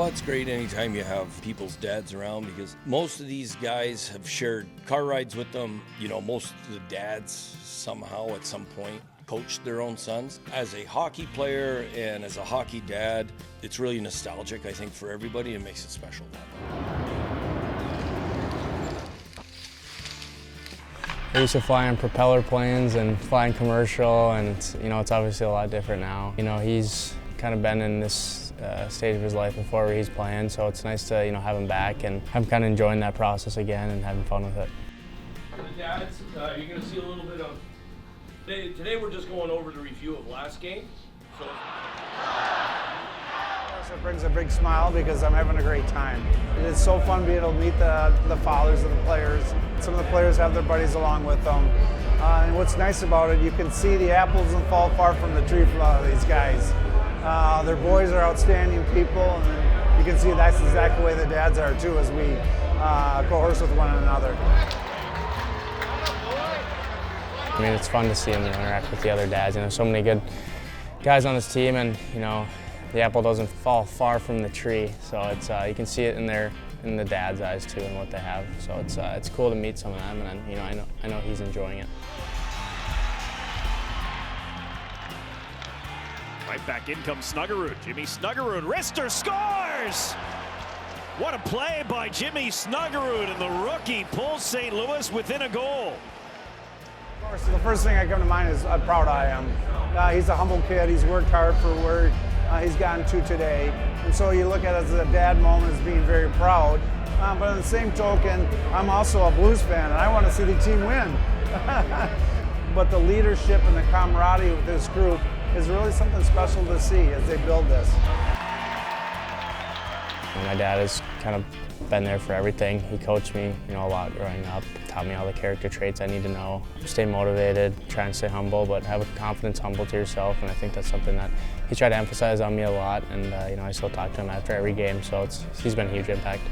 Well, it's great anytime you have people's dads around because most of these guys have shared car rides with them. You know, most of the dads somehow at some point coached their own sons. As a hockey player and as a hockey dad, it's really nostalgic, I think, for everybody and makes it special. I used to fly in propeller planes and fly in commercial, and it's obviously a lot different now. He's kind of been in this stage of his life before where he's playing, so it's nice to have him back, and I'm kind of enjoying that process again and having fun with it. For the dads, you're going to see a little bit of. Today we're just going over the review of last game. So. It brings a big smile because I'm having a great time. It is so fun being able to meet the fathers of the players. Some of the players have their buddies along with them. And what's nice about it, you can see the apples don't fall far from the tree for a lot of these guys. Their boys are outstanding people, and you can see that's exactly the way the dads are too as we coerce with one another. I mean, it's fun to see them interact with the other dads. So many good guys on this team, and the apple doesn't fall far from the tree, so it's you can see it in the dad's eyes too, and what they have. So it's cool to meet some of them, and I know he's enjoying it. Right back in comes Snuggerud. Jimmy Snuggerud, wrister scores! What a play by Jimmy Snuggerud, and the rookie pulls St. Louis within a goal. Of course, the first thing that comes to mind is how proud I am. He's a humble kid. He's worked hard for where he's gotten to today. And so you look at it as a dad moment as being very proud. But on the same token, I'm also a Blues fan, and I want to see the team win. But the leadership and the camaraderie with this group is really something special to see as they build this. My dad has kind of been there for everything. He coached me, a lot growing up, taught me all the character traits I need to know. Stay motivated, try and stay humble, but have a confidence, humble to yourself, and I think that's something that he tried to emphasize on me a lot, and I still talk to him after every game, so he's been a huge impact.